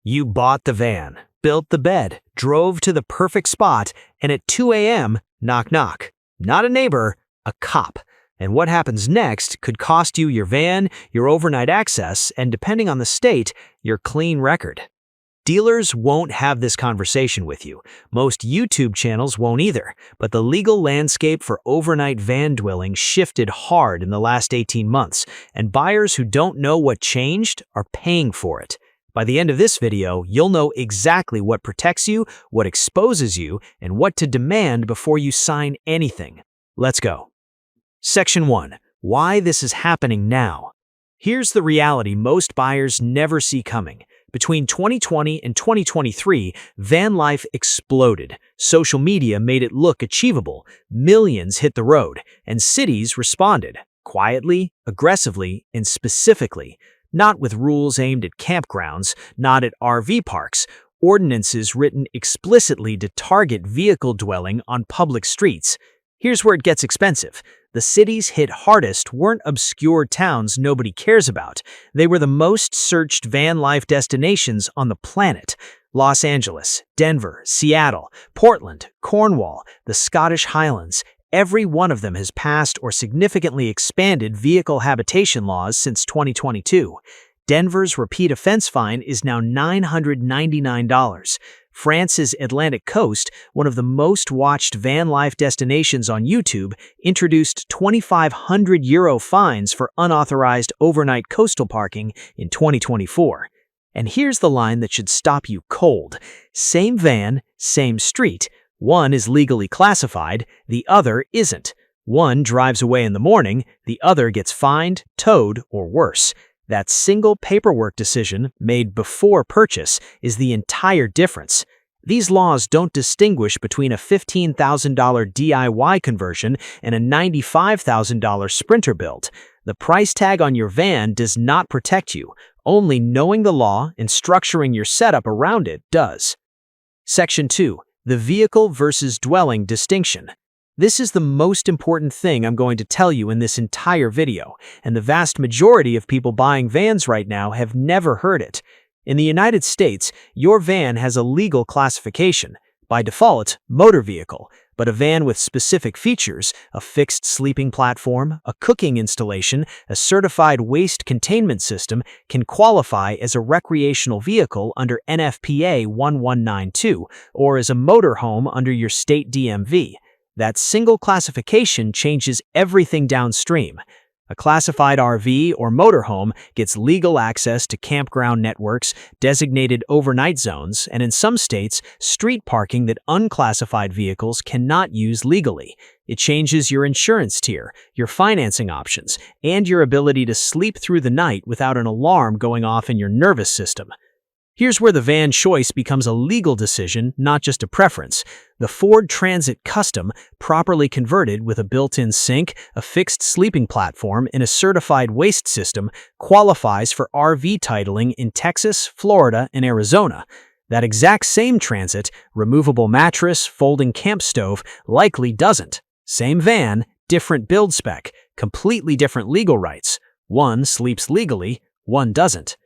You bought the van, built the bed, drove to the perfect spot, and at 2 a.m., knock knock. Not a neighbor, a cop. And what happens next could cost you your van, your overnight access, and depending on the state, your clean record. Dealers won't have this conversation with you. Most YouTube channels won't either, but the legal landscape for overnight van dwelling shifted hard in the last 18 months, and buyers who don't know what changed are paying for it. By the end of this video, you'll know exactly what protects you, what exposes you, and what to demand before you sign anything. Let's go. Section 1. Why this is happening now. Here's the reality most buyers never see coming. Between 2020 and 2023, van life exploded. Social media made it look achievable. Millions hit the road, and cities responded. Quietly, aggressively, and specifically. Not with rules aimed at campgrounds, not at RV parks. Ordinances written explicitly to target vehicle dwelling on public streets. Here's where it gets expensive. The cities hit hardest weren't obscure towns nobody cares about. They were the most searched van life destinations on the planet. Los Angeles, Denver, Seattle, Portland, Cornwall, the Scottish Highlands. Every one of them has passed or significantly expanded vehicle habitation laws since 2022. Denver's repeat offense fine is now $999. France's Atlantic coast, one of the most watched van life destinations on YouTube, introduced €2,500 fines for unauthorized overnight coastal parking in 2024. And here's the line that should stop you cold. Same van, same street. One is legally classified, the other isn't. One drives away in the morning, the other gets fined, towed, or worse. That single paperwork decision, made before purchase, is the entire difference. These laws don't distinguish between a $15,000 DIY conversion and a $95,000 Sprinter build. The price tag on your van does not protect you. Only knowing the law and structuring your setup around it does. Section 2. The vehicle versus dwelling distinction. This is the most important thing I'm going to tell you in this entire video, and the vast majority of people buying vans right now have never heard it. In the United States, your van has a legal classification, by default, motor vehicle, but a van with specific features, a fixed sleeping platform, a cooking installation, a certified waste containment system, can qualify as a recreational vehicle under NFPA 1192 or as a motorhome under your state DMV. That single classification changes everything downstream. A classified RV or motorhome gets legal access to campground networks, designated overnight zones, and in some states, street parking that unclassified vehicles cannot use legally. It changes your insurance tier, your financing options, and your ability to sleep through the night without an alarm going off in your nervous system. Here's where the van choice becomes a legal decision, not just a preference. The Ford Transit Custom, properly converted with a built-in sink, a fixed sleeping platform, and a certified waste system, qualifies for RV titling in Texas, Florida, and Arizona. That exact same Transit, removable mattress, folding camp stove, likely doesn't. Same van, different build spec, completely different legal rights. One sleeps legally, one doesn't.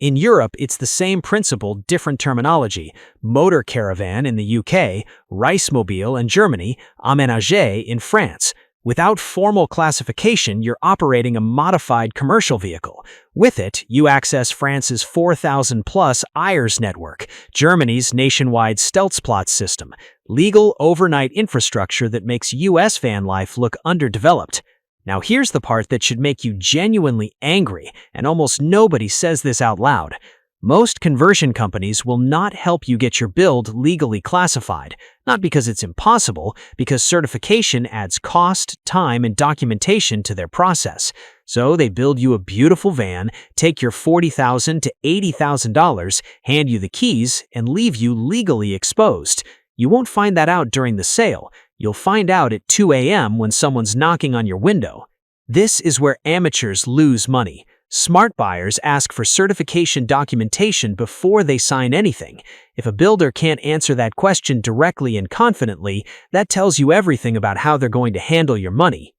In Europe, it's the same principle, different terminology. Motor caravan in the UK, Reismobile in Germany, aménagé in France. Without formal classification, you're operating a modified commercial vehicle. With it, you access France's 4,000-plus IRS network, Germany's nationwide Stelzplatz system, legal overnight infrastructure that makes US van life look underdeveloped. Now here's the part that should make you genuinely angry, and almost nobody says this out loud. Most conversion companies will not help you get your build legally classified, not because it's impossible, because certification adds cost, time, and documentation to their process. So they build you a beautiful van, take your $40,000 to $80,000, hand you the keys, and leave you legally exposed. You won't find that out during the sale. You'll find out at 2 a.m. when someone's knocking on your window. This is where amateurs lose money. Smart buyers ask for certification documentation before they sign anything. If a builder can't answer that question directly and confidently, that tells you everything about how they're going to handle your money.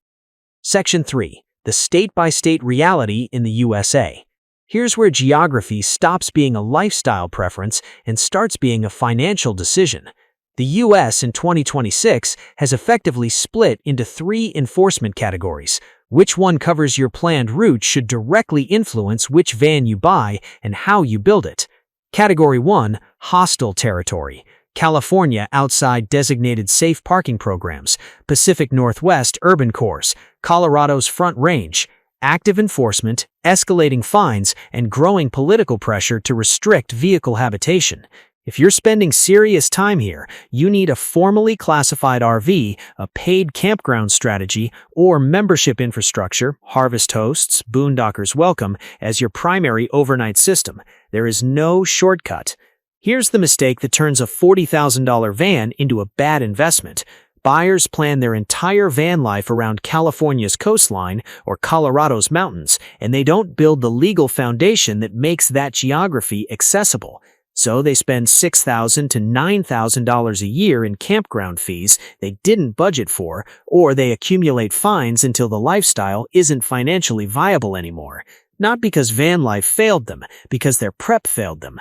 Section 3. The state-by-state reality in the USA. Here's where geography stops being a lifestyle preference and starts being a financial decision. The US in 2026 has effectively split into 3 enforcement categories. Which one covers your planned route should directly influence which van you buy and how you build it. Category 1, hostile territory. California outside designated safe parking programs, Pacific Northwest urban cores, Colorado's Front Range. Active enforcement, escalating fines, and growing political pressure to restrict vehicle habitation. If you're spending serious time here, you need a formally classified RV, a paid campground strategy, or membership infrastructure, Harvest Hosts, Boondockers Welcome, as your primary overnight system. There is no shortcut. Here's the mistake that turns a $40,000 van into a bad investment. Buyers plan their entire van life around California's coastline or Colorado's mountains, and they don't build the legal foundation that makes that geography accessible. So they spend $6,000 to $9,000 a year in campground fees they didn't budget for, or they accumulate fines until the lifestyle isn't financially viable anymore. Not because van life failed them, because their prep failed them.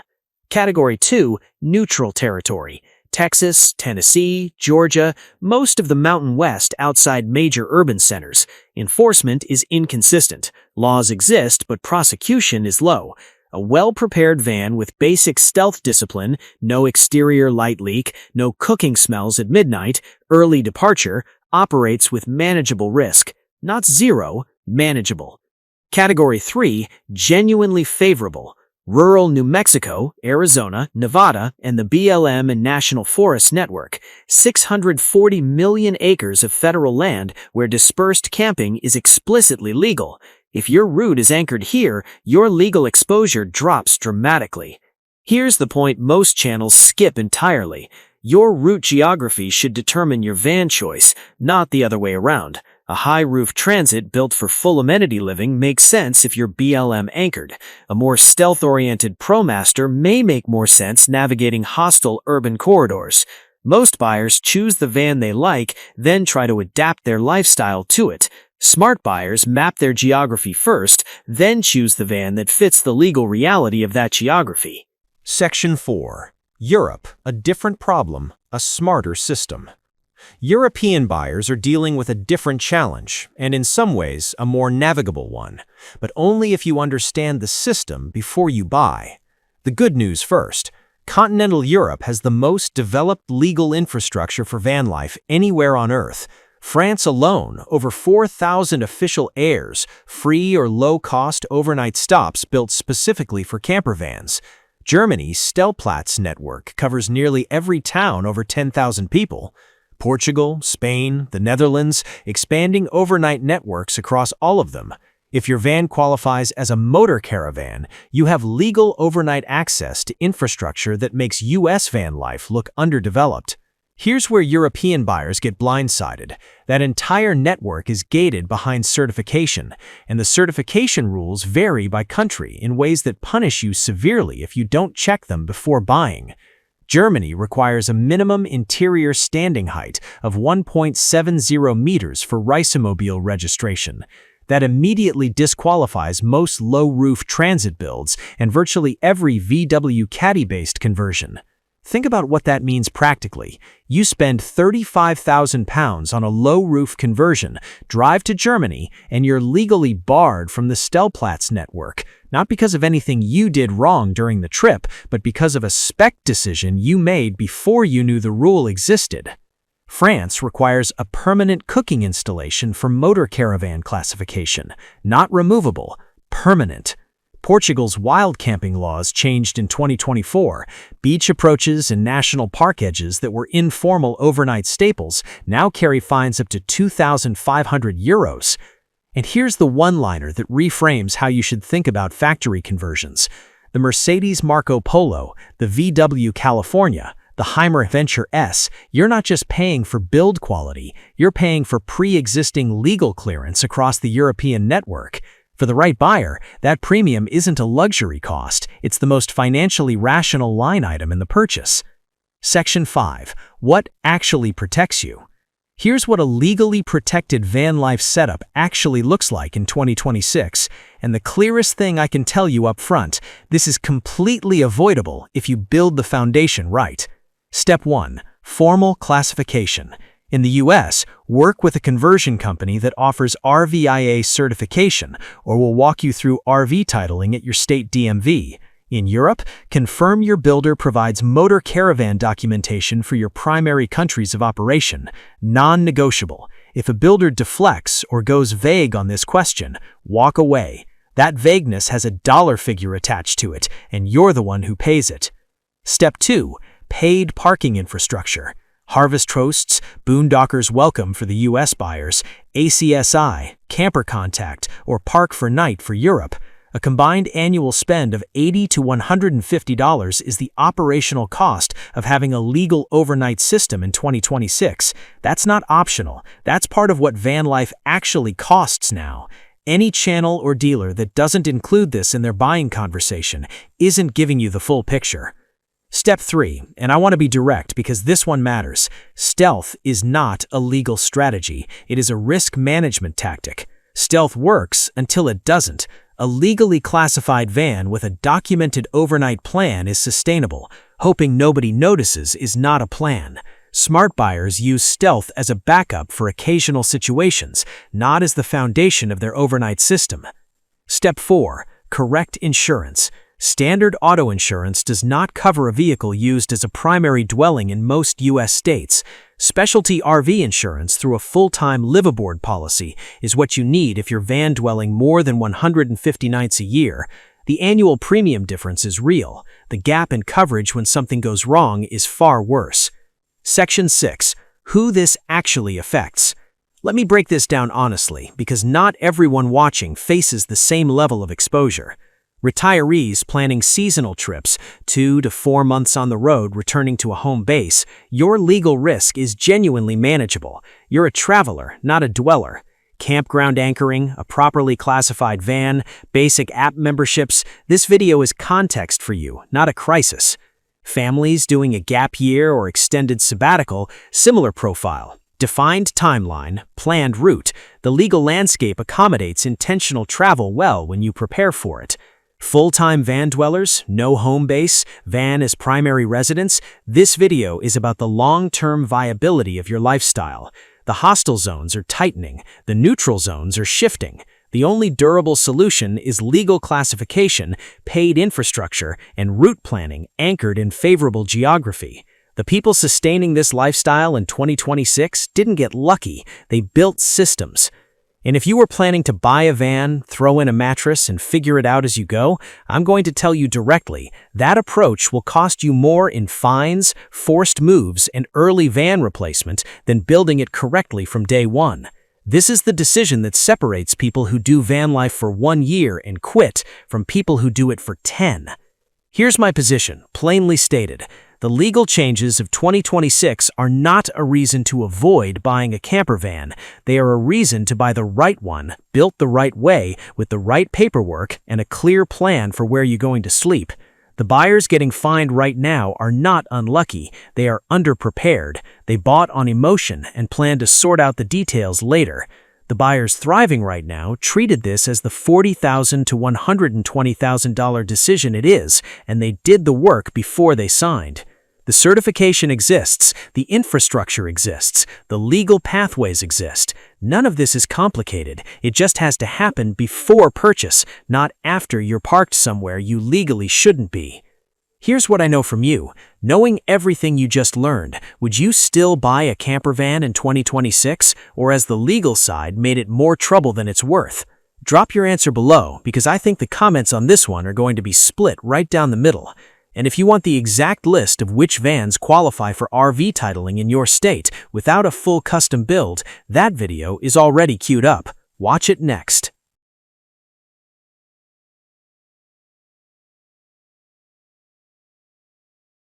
Category 2, neutral territory. Texas, Tennessee, Georgia, most of the Mountain West outside major urban centers. Enforcement is inconsistent. Laws exist, but prosecution is low. A well-prepared van with basic stealth discipline, no exterior light leak, no cooking smells at midnight, early departure, operates with manageable risk. Not zero, manageable. Category 3, genuinely favorable. Rural New Mexico, Arizona, Nevada, and the BLM and National Forest Network, 640 million acres of federal land where dispersed camping is explicitly legal. If your route is anchored here, your legal exposure drops dramatically. Here's the point most channels skip entirely. Your route geography should determine your van choice, not the other way around. A high-roof transit built for full amenity living makes sense if you're BLM anchored. A more stealth-oriented ProMaster may make more sense navigating hostile urban corridors. Most buyers choose the van they like, then try to adapt their lifestyle to it. Smart buyers map their geography first, then choose the van that fits the legal reality of that geography. Section 4. Europe, a different problem, a smarter system. European buyers are dealing with a different challenge, and in some ways, a more navigable one, but only if you understand the system before you buy. The good news first. Continental Europe has the most developed legal infrastructure for van life anywhere on Earth. France alone, over 4,000 official airs, free or low-cost overnight stops built specifically for camper vans. Germany's Stellplatz network covers nearly every town over 10,000 people. Portugal, Spain, the Netherlands, expanding overnight networks across all of them. If your van qualifies as a motor caravan, you have legal overnight access to infrastructure that makes U.S. van life look underdeveloped. Here's where European buyers get blindsided. That entire network is gated behind certification, and the certification rules vary by country in ways that punish you severely if you don't check them before buying. Germany requires a minimum interior standing height of 1.70 meters for Reisemobile registration. That immediately disqualifies most low-roof transit builds and virtually every VW Caddy-based conversion. Think about what that means practically. You spend £35,000 on a low-roof conversion, drive to Germany, and you're legally barred from the Stellplatz network, not because of anything you did wrong during the trip, but because of a spec decision you made before you knew the rule existed. France requires a permanent cooking installation for motor caravan classification, not removable, permanent. Portugal's wild camping laws changed in 2024. Beach approaches and national park edges that were informal overnight staples now carry fines up to €2,500. And here's the one-liner that reframes how you should think about factory conversions. The Mercedes Marco Polo, the VW California, the Heimer Venture S, you're not just paying for build quality, you're paying for pre-existing legal clearance across the European network. For the right buyer, that premium isn't a luxury cost, it's the most financially rational line item in the purchase. Section 5. What actually protects you? Here's what a legally protected van life setup actually looks like in 2026, and the clearest thing I can tell you up front, this is completely avoidable if you build the foundation right. Step 1. Formal classification. In the US, work with a conversion company that offers RVIA certification or will walk you through RV titling at your state DMV. In Europe, confirm your builder provides motor caravan documentation for your primary countries of operation, non-negotiable. If a builder deflects or goes vague on this question, walk away. That vagueness has a dollar figure attached to it, and you're the one who pays it. Step 2. Paid parking infrastructure. Harvest Hosts, Boondockers Welcome for the US buyers, ACSI, Camper Contact, or Park for Night for Europe. A combined annual spend of $80 to $150 is the operational cost of having a legal overnight system in 2026. That's not optional. That's part of what van life actually costs now. Any channel or dealer that doesn't include this in their buying conversation isn't giving you the full picture. Step 3, and I want to be direct because this one matters. Stealth is not a legal strategy. It is a risk management tactic. Stealth works until it doesn't. A legally classified van with a documented overnight plan is sustainable. Hoping nobody notices is not a plan. Smart buyers use stealth as a backup for occasional situations, not as the foundation of their overnight system. Step 4. Correct insurance. Standard auto insurance does not cover a vehicle used as a primary dwelling in most U.S. states. Specialty RV insurance through a full-time live-aboard policy is what you need if you're van dwelling more than 150 nights a year. The annual premium difference is real. The gap in coverage when something goes wrong is far worse. Section 6. Who this actually affects. Let me break this down honestly, because not everyone watching faces the same level of exposure. Retirees planning seasonal trips, 2 to 4 months on the road returning to a home base, your legal risk is genuinely manageable. You're a traveler, not a dweller. Campground anchoring, a properly classified van, basic app memberships, this video is context for you, not a crisis. Families doing a gap year or extended sabbatical, similar profile. Defined timeline, planned route. The legal landscape accommodates intentional travel well when you prepare for it. Full-time van dwellers, no home base, van as primary residence, this video is about the long-term viability of your lifestyle. The hostile zones are tightening, the neutral zones are shifting. The only durable solution is legal classification, paid infrastructure, and route planning anchored in favorable geography. The people sustaining this lifestyle in 2026 didn't get lucky, they built systems. And if you were planning to buy a van, throw in a mattress, and figure it out as you go, I'm going to tell you directly, that approach will cost you more in fines, forced moves, and early van replacement than building it correctly from day one. This is the decision that separates people who do van life for 1 year and quit from people who do it for 10. Here's my position, plainly stated. The legal changes of 2026 are not a reason to avoid buying a camper van. They are a reason to buy the right one, built the right way, with the right paperwork and a clear plan for where you're going to sleep. The buyers getting fined right now are not unlucky. They are underprepared. They bought on emotion and plan to sort out the details later. The buyers thriving right now treated this as the $40,000 to $120,000 decision it is, and they did the work before they signed. The certification exists, the infrastructure exists, the legal pathways exist. None of this is complicated. It just has to happen before purchase, not after you're parked somewhere you legally shouldn't be. Here's what I know from you. Knowing everything you just learned, would you still buy a camper van in 2026, or has the legal side made it more trouble than it's worth? Drop your answer below, because I think the comments on this one are going to be split right down the middle. And if you want the exact list of which vans qualify for RV titling in your state without a full custom build, that video is already queued up. Watch it next.